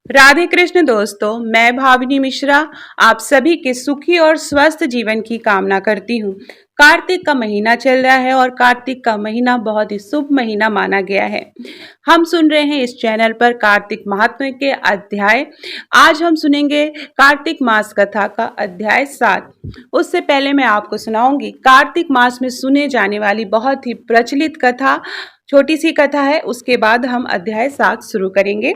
राधे कृष्ण दोस्तों, मैं भाविनी मिश्रा आप सभी के सुखी और स्वस्थ जीवन की कामना करती हूँ। कार्तिक का महीना चल रहा है और कार्तिक का महीना बहुत ही शुभ महीना माना गया है। हम सुन रहे हैं इस चैनल पर कार्तिक महात्म्य के अध्याय। आज हम सुनेंगे कार्तिक मास कथा का अध्याय 7। उससे पहले मैं आपको सुनाऊंगी कार्तिक मास में सुने जाने वाली बहुत ही प्रचलित कथा। छोटी सी कथा है, उसके बाद हम अध्याय 7 शुरू करेंगे।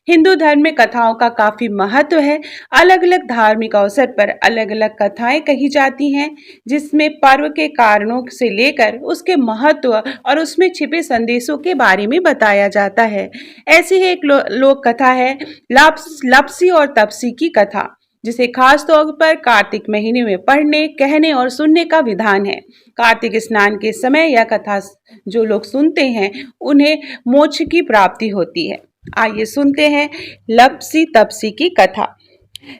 हिंदू धर्म में कथाओं का काफी महत्व है। अलग अलग धार्मिक अवसर पर अलग अलग कथाएं कही जाती हैं, जिसमें पर्व के कारणों से लेकर उसके महत्व और उसमें छिपे संदेशों के बारे में बताया जाता है। ऐसी ही एक लोक कथा है लपसी और तपसी की कथा, जिसे खास तौर पर कार्तिक महीने में पढ़ने, कहने और सुनने का विधान है। कार्तिक स्नान के समय यह कथा जो लोग सुनते हैं उन्हें मोक्ष की प्राप्ति होती है। आइए सुनते हैं लपसी तपसी की कथा।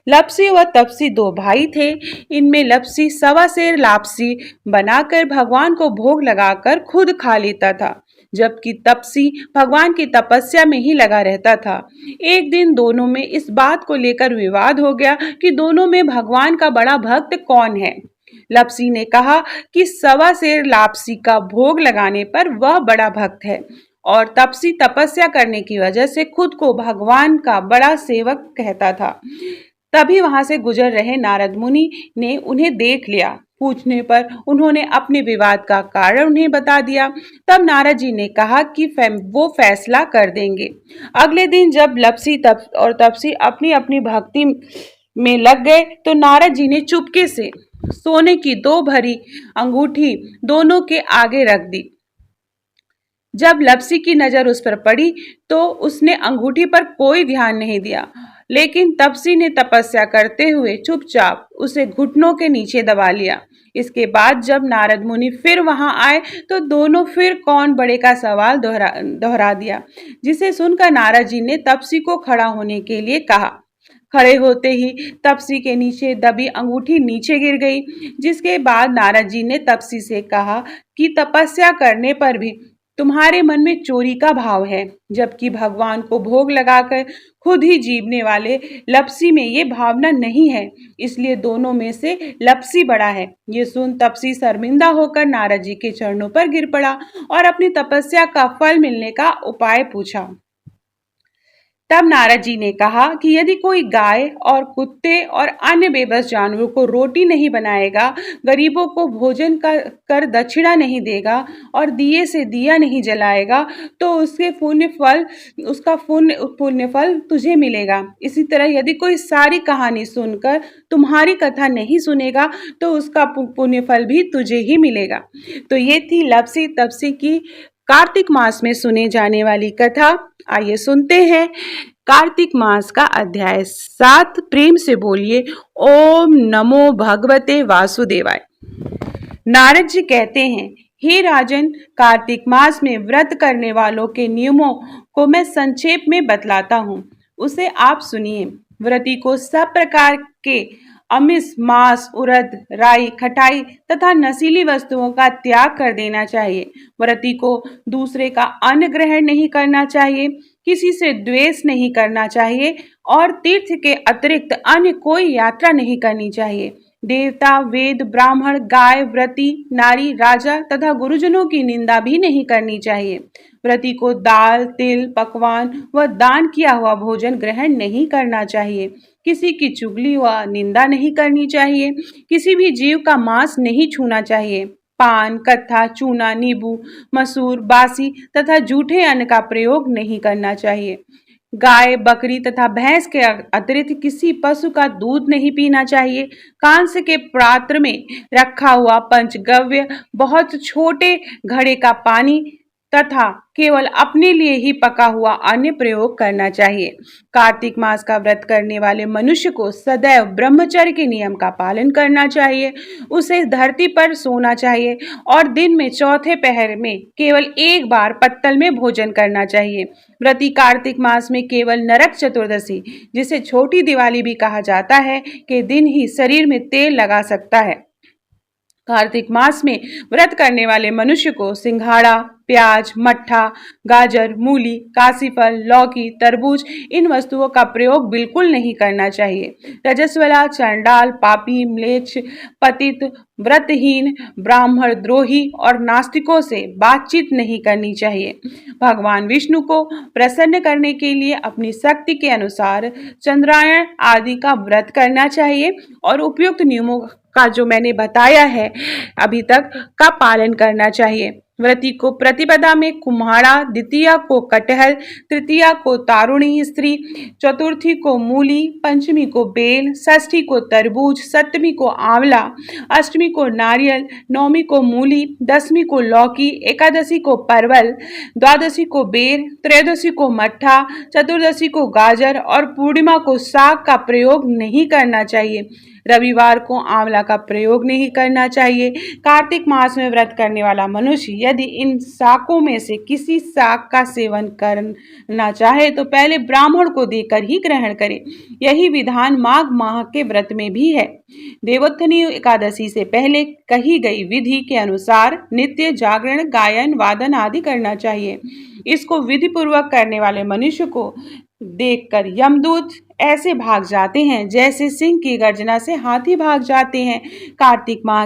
लपसी व तपसी दो भाई थे। इनमें लपसी सवा सेर लापसी बनाकर भगवान को भोग लगाकर खुद खा लेता था, जबकि तपसी भगवान की तपस्या में ही लगा रहता था। एक दिन दोनों में इस बात को लेकर विवाद हो गया कि दोनों में भगवान का बड़ा भक्त कौन है। लपसी ने कहा कि सवा सेर लापसी का भोग लगाने पर वह बड़ा भक्त है और तपसी तपस्या करने की वजह से खुद को भगवान का बड़ा सेवक कहता था। तभी वहां से गुजर रहे नारद मुनि ने उन्हें देख लिया। पूछने पर उन्होंने अपने विवाद का कारण उन्हें बता दिया। तब नारद जी ने कहा कि वो फैसला कर देंगे। अगले दिन जब लपसी और तपसी अपनी अपनी भक्ति में लग गए तो नारद जी ने चुपके से सोने की दो भरी अंगूठी दोनों के आगे रख दी। जब लपसी की नजर उस पर पड़ी तो उसने अंगूठी पर कोई ध्यान नहीं दिया, लेकिन तपसी ने तपस्या करते हुए चुपचाप उसे घुटनों के नीचे दबा लिया। इसके बाद जब नारद मुनि फिर वहां आए तो दोनों फिर कौन बड़े का सवाल दोहरा दिया, जिसे सुनकर नारद जी ने तपसी को खड़ा होने के लिए कहा। खड़े होते ही तपसी के नीचे दबी अंगूठी नीचे गिर गई, जिसके बाद नारद जी ने तपसी से कहा कि तपस्या करने पर भी तुम्हारे मन में चोरी का भाव है, जबकि भगवान को भोग लगाकर खुद ही जीवने वाले लपसी में ये भावना नहीं है, इसलिए दोनों में से लपसी बड़ा है। ये सुन तपसी शर्मिंदा होकर नारद जी के चरणों पर गिर पड़ा और अपनी तपस्या का फल मिलने का उपाय पूछा। तब नारद जी ने कहा कि यदि कोई गाय और कुत्ते और अन्य बेबस जानवरों को रोटी नहीं बनाएगा, गरीबों को भोजन कर दक्षिणा नहीं देगा और दिए से दिया नहीं जलाएगा, तो उसका पुण्य फल तुझे मिलेगा। इसी तरह यदि कोई सारी कहानी सुनकर तुम्हारी कथा नहीं सुनेगा तो उसका पुण्य फल भी तुझे ही मिलेगा। तो ये थी लपसी तपसी की कार्तिक मास में सुने जाने वाली कथा। आइए सुनते हैं कार्तिक मास का अध्याय 7। प्रेम से बोलिए ओम नमो भगवते वासुदेवाय। नारद जी कहते हैं, हे राजन, कार्तिक मास में व्रत करने वालों के नियमों को मैं संक्षेप में बतलाता हूँ, उसे आप सुनिए। व्रती को सब प्रकार के अमिष, मांस, उड़द, राई, खटाई तथा नशीली वस्तुओं का त्याग कर देना चाहिए। व्रती को दूसरे का अन्न ग्रहण नहीं करना चाहिए, किसी से द्वेष नहीं करना चाहिए और तीर्थ के अतिरिक्त अन्य कोई यात्रा नहीं करनी चाहिए। देवता, वेद, ब्राह्मण, गाय, व्रती, नारी, राजा तथा गुरुजनों की निंदा भी नहीं करनी चाहिए। व्रती को दाल, तिल, पकवान व दान किया हुआ भोजन ग्रहण नहीं करना चाहिए। किसी की चुगली व निंदा नहीं करनी चाहिए। किसी भी जीव का मांस नहीं छूना चाहिए। पान, कत्था, चूना, नींबू, मसूर, बासी तथा जूठे अन्न का प्रयोग नहीं करना चाहिए। गाय, बकरी तथा भैंस के अतिरिक्त किसी पशु का दूध नहीं पीना चाहिए। कांस्य के पात्र में रखा हुआ पंचगव्य, बहुत छोटे घड़े का पानी तथा केवल अपने लिए ही पका हुआ अन्न प्रयोग करना चाहिए। कार्तिक मास का व्रत करने वाले मनुष्य को सदैव ब्रह्मचर्य के नियम का पालन करना चाहिए। उसे धरती पर सोना चाहिए और दिन में चौथे पहर में केवल एक बार पत्तल में भोजन करना चाहिए। व्रती कार्तिक मास में केवल नरक चतुर्दशी, जिसे छोटी दिवाली भी कहा जाता है, के दिन ही शरीर में तेल लगा सकता है। कार्तिक मास में व्रत करने वाले मनुष्य को सिंघाड़ा, प्याज, मट्ठा, गाजर, मूली, काशीफल, लौकी, तरबूज इन वस्तुओं का प्रयोग बिल्कुल नहीं करना चाहिए। रजस्वला, चंडाल, पापी, म्लेच्छ, पतित, व्रतहीन, ब्राह्मण द्रोही और नास्तिकों से बातचीत नहीं करनी चाहिए। भगवान विष्णु को प्रसन्न करने के लिए अपनी शक्ति के अनुसार चंद्रायण आदि का व्रत करना चाहिए और उपयुक्त नियमों का जो मैंने बताया है अभी तक का पालन करना चाहिए। व्रती को प्रतिपदा में कुम्हाड़ा, द्वितीया को कटहल, तृतीया को तारुणी स्त्री, चतुर्थी को मूली, पंचमी को बेल, षष्ठी को तरबूज, सप्तमी को आंवला, अष्टमी को नारियल, नौमी को मूली, दसवीं को लौकी, एकादशी को परवल, द्वादशी को बेर, त्रयोदशी को मट्ठा, चतुर्दशी को गाजर और पूर्णिमा को साग का प्रयोग नहीं करना चाहिए। रविवार को आंवला का प्रयोग नहीं करना चाहिए। कार्तिक मास में व्रत करने वाला मनुष्य यदि इन शाकों में से किसी शाक का सेवन करना चाहे तो पहले ब्राह्मण को देकर ही ग्रहण करे। यही विधान माघ माह के व्रत में भी है। देवोत्थानी एकादशी से पहले कही गई विधि के अनुसार नित्य जागरण, गायन, वादन आदि करना चाहिए। इसको विधि पूर्वक करने वाले मनुष्य को देखकर यमदूत ऐसे भाग जाते हैं जैसे सिंह की गर्जना से हाथी भाग जाते हैं। कार्तिक माह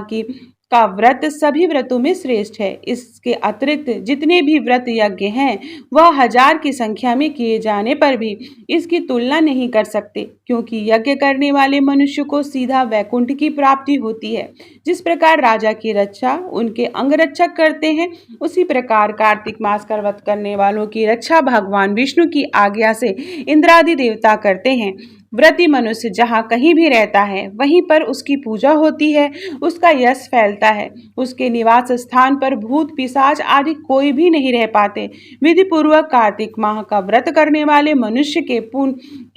का व्रत सभी व्रतों में श्रेष्ठ है। इसके अतिरिक्त जितने भी व्रत यज्ञ हैं वह 1000 की संख्या में किए जाने पर भी इसकी तुलना नहीं कर सकते, क्योंकि यज्ञ करने वाले मनुष्य को सीधा वैकुंठ की प्राप्ति होती है। जिस प्रकार राजा की रक्षा उनके अंगरक्षक करते हैं, उसी प्रकार कार्तिक मास का व्रत करने वालों की रक्षा भगवान विष्णु की आज्ञा से इंद्रादि देवता करते हैं। व्रती मनुष्य जहाँ कहीं भी रहता है वहीं पर उसकी पूजा होती है, उसका यश फैलता है। उसके निवास स्थान पर भूत पिशाच आदि कोई भी नहीं रह पाते। विधि पूर्वक कार्तिक माह का व्रत करने वाले मनुष्य के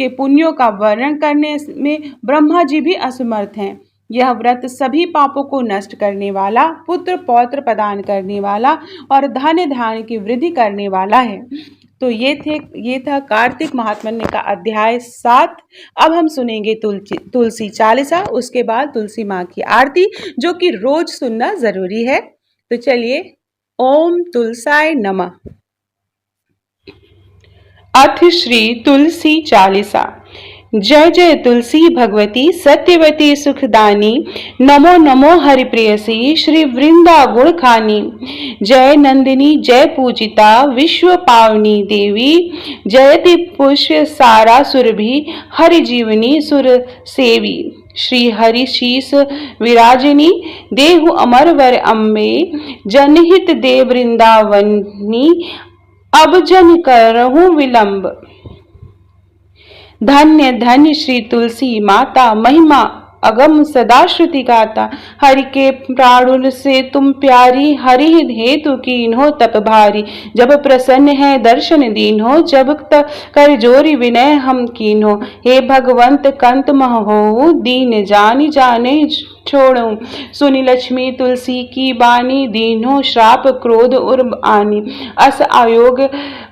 पुण्यों का वर्णन करने में ब्रह्मा जी भी असमर्थ हैं। यह व्रत सभी पापों को नष्ट करने वाला, पुत्र पौत्र प्रदान करने वाला और धन धान्य की वृद्धि करने वाला है। तो ये था कार्तिक महात्म्य का अध्याय 7। अब हम सुनेंगे तुलसी चालीसा, उसके बाद तुलसी माँ की आरती, जो कि रोज सुनना जरूरी है। तो चलिए, ओम तुलसाय नमः। अथ श्री तुलसी चालीसा। जय जय तुलसी भगवती सत्यवती सुखदानी, नमो नमो हरिप्रियसी श्री वृंदा गुण खानी। जय नंदिनी जय पूजिता विश्व पावनी देवी, जयति पुष्य सारा सुरभि हरि जीवनी सुर सेवी। श्री हरि शीस विराजिनी देहु अमर वर अम्बे, जनहित दे वृंदावनी अब जन करहूँ विलंब। धन्य धन्य श्री तुलसी माता, महिमा अगम सदा श्रुति गाता। हरि के प्राणुल से तुम प्यारी, हरि हेतु कीन्हो तप भारी। जब प्रसन्न है दर्शन दीन्हो, जब तक कर जोरी विनय हम कीन्हो। हे भगवंत कंत मह हो, दीन जानी जाने छोड़ो। सुनी लक्ष्मी तुलसी की बानी, दीन्हो श्राप क्रोध उर्ब आनी। अस आयोग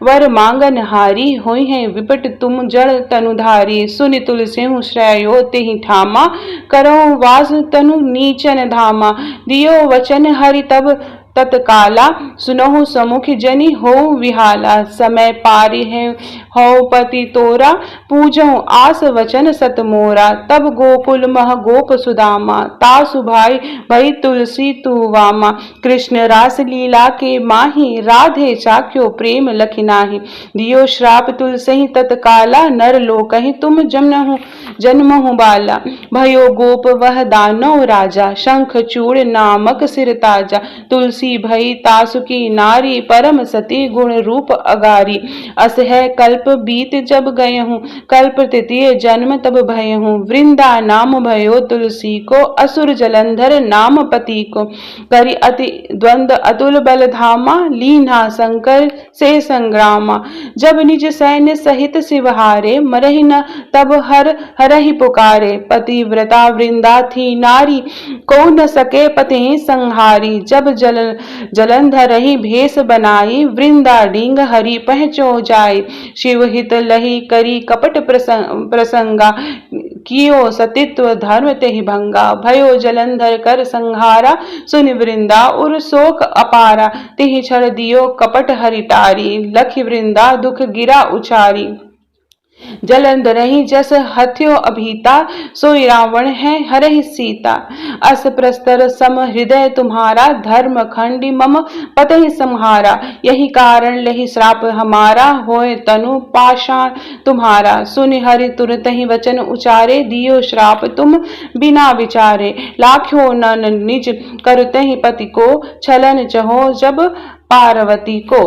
वर मांगन हारी, होई है विपट तुम जड़ तनुधारी। सुनि तुलसी श्रेयो तेहि ठामा, करो वास तनु नीचन धामा। दियो वचन हरि तब तत्काला, सुनहु समुख जनि हो विहाला। समय पारि है हो पति तोरा, पूजो आस वचन सत मोरा। तब गोकुल मह गोप सुदामा, तासु भाई भई तुलसी तु वामा। कृष्ण रास लीला के माही, राधे चाख्यो प्रेम लखिनाही। दियो श्राप तुलसी तत्काला, नर लोकहि तुम जन्महु बाला। भयो गोप वह दानव राजा, शंख चूड़ नामक सिर ताजा। तुलसी भई तासुकी नारी, परम सती गुण रूप अगारी। अस है कल्प बीत जब गए हूँ, कल्प तृतीय जन्म तब भय हूँ। वृंदा नाम भयो तुलसी को, असुर जलंधर नाम पति को। करि अति द्वंद अतुल बल धामा, लीना शंकर से संग्रामा। जब निज सैन्य सहित शिवहारे, मरहि न तब हरहि पुकारे। पतिव्रता वृंदा थी नारी, को न सके पति संहारी। जब जलंधर ही भेष बनाई, वृंदा डींग हरि पहचो जाय। शिव हित लही करी कपट प्रसंगा, कियो सतित्व धर्म तेहि भंगा, भयो जलंधर कर संहारा, सुनि वृंदा उर शोक अपारा, तिहि छड़ दियो कपट हरिटारी, लखि वृंदा दुख गिरा उचारी। जलंधरहि जस हथ्यो अभीता, सोई रावण है हरहि सीता। अस प्रस्तर सम हृदय तुम्हारा, धर्म खंडी मम पतहि संहारा। यही कारण लहि श्राप हमारा, होए तनु पाषाण तुम्हारा। सुनि हरि तुरत ही वचन उचारे, दियो श्राप तुम बिना विचारे। लाख्यो नन निज करतहि पति को, छलन चहो जब पार्वती को।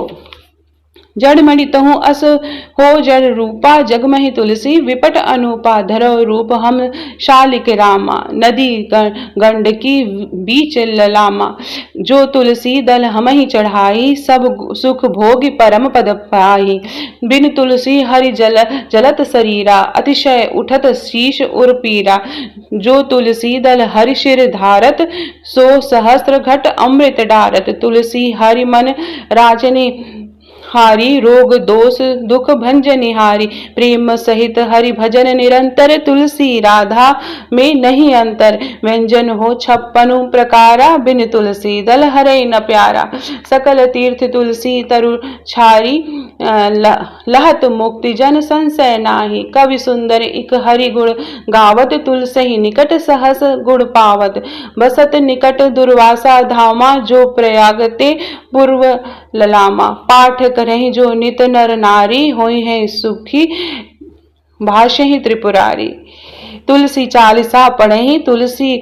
जड़मणि तहु अस हो जड़ रूपा, जगमहि तुलसी विपट अनूपा। धरो रूप हम शालिक रामा, नदी गंडकी बीच ललामा। जो तुलसी दल हमहि चढ़ाई, सब सुख भोग परम पद पाई। बिन तुलसी हरि जलत शरीरा, अतिशय उठत शीश उर पीरा। जो तुलसी दल हरि शिर धारत, सो सहस्त्र घट अमृत डारत। तुलसी हरि मन राजनी हारी, रोग दोष दुख भंजनिहारी। प्रेम सहित हरि भजन निरंतर, तुलसी राधा में नहीं अंतर। व्यंजन हो 56 प्रकारा, बिन तुलसी दल हरै न प्यारा। सकल तीर्थ तुलसी तरु छारी, लहत मुक्ति जन संशय नाही। कवि सुंदर इक हरि गुण गावत, तुलसी निकट सहस गुण पावत। बसत निकट दुर्वासा धामा, जो प्रयागते पूर्व ललामा। पाठ करहि जो नित नर नारी, होई है सुखी भाष्य ही त्रिपुरारी। तुलसी चालीसा पढ़हि, तुलसी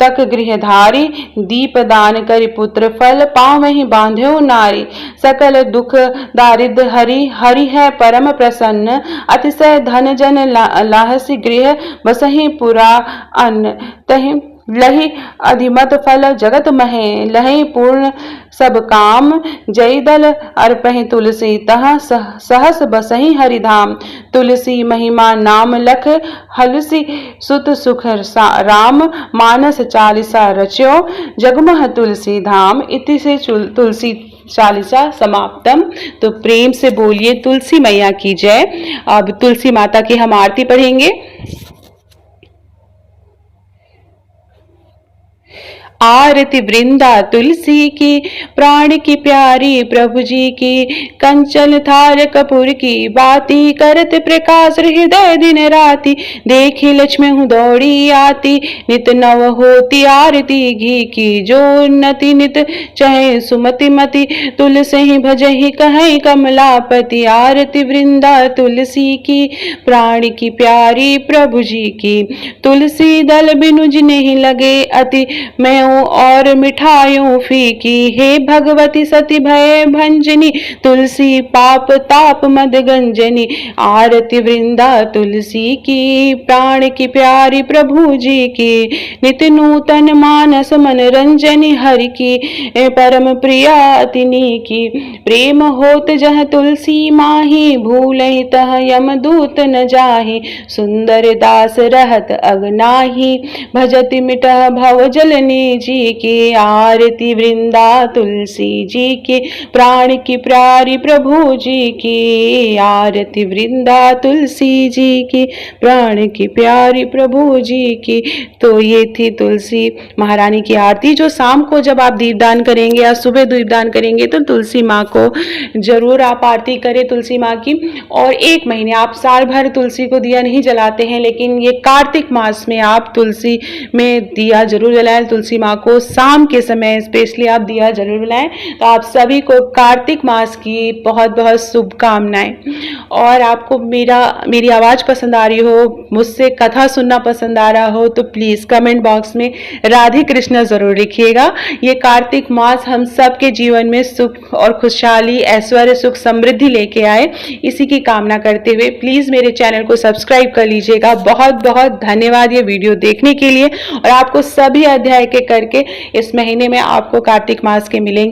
तक गृहधारी। दीप दान करि पुत्र फल, पावहि बांध्यो नारी। सकल दुख दारिद्र हरि, हरि है परम प्रसन्न। अतिशय धन जन लाहसी गृह, बसहि पुरा अन्न। तहि लहि अधिमत फल जगत महे, लहि पूर्ण सब काम। जय दल अर्पहि तुलसी, तह सहस बसहि हरिधाम। तुलसी महिमा नाम लख, हलसी सुत सुख राम। मानस चालीसा रच्यो, जगमह तुलसी धाम। इति से तुलसी चालीसा समाप्तम। तो प्रेम से बोलिए तुलसी मैया की जय। अब तुलसी माता की हम आरती पढ़ेंगे। आरती वृंदा तुलसी की, प्राण की प्यारी प्रभु जी की। कंचन थार कपूर की बाती, करत प्रकाश हृदय दिन राती। देखी लक्ष्मी हूँ दौड़ी आती, नित नव होती आरती घी की। जो उन्नति नित चहे सुमति मति, तुलसी ही भजहि कहीं कमलापति। आरती वृंदा तुलसी की, प्राण की प्यारी प्रभु जी की। तुलसी दल बिनु जिन्हि लगे अति, मैं और मिठाइयों फीकी। हे भगवती सती भय भंजनी, तुलसी पाप ताप मद गंजनी। आरती वृंदा तुलसी की, प्राण की प्यारी प्रभु जी की। नित नूतन मानस मन रंजनी, हरि की परम प्रिया तिनी की। प्रेम होत जह तुलसी माही, भूलहि तह यमदूत न जाहि। सुंदर दास रहत अगनाही, भजति मिटह भव जलनी जी की। आरती वृंदा तुलसी जी की, प्राण की प्यारी प्रभु जी की। आरती वृंदा तुलसी जी की, प्राण की प्यारी प्रभु जी की। तो ये थी तुलसी महारानी की आरती, जो शाम को जब आप दीपदान करेंगे या सुबह दीपदान करेंगे तो तुलसी माँ को जरूर आप आरती करें तुलसी माँ की। और 1 महीने, आप साल भर तुलसी को दिया नहीं जलाते हैं, लेकिन ये कार्तिक मास में आप तुलसी में दिया जरूर जलाएं। तुलसी माँ को शाम के समय स्पेशली आप दिया जरूर जलाएं। तो आप सभी को कार्तिक मास की बहुत बहुत शुभकामनाएं। और आपको मेरी आवाज़ पसंद आ रही हो, मुझसे कथा सुनना पसंद आ रहा हो, तो प्लीज़ कमेंट बॉक्स में राधे कृष्ण ज़रूर लिखिएगा। ये कार्तिक मास हम सब के जीवन में सुख और खुशहाली, ऐश्वर्य, सुख, समृद्धि लेके आए, इसी की कामना करते हुए प्लीज़ मेरे चैनल को सब्सक्राइब कर लीजिएगा। बहुत बहुत धन्यवाद ये वीडियो देखने के लिए। और आपको सभी अध्याय के करके इस महीने में आपको कार्तिक मास के मिलेंगे।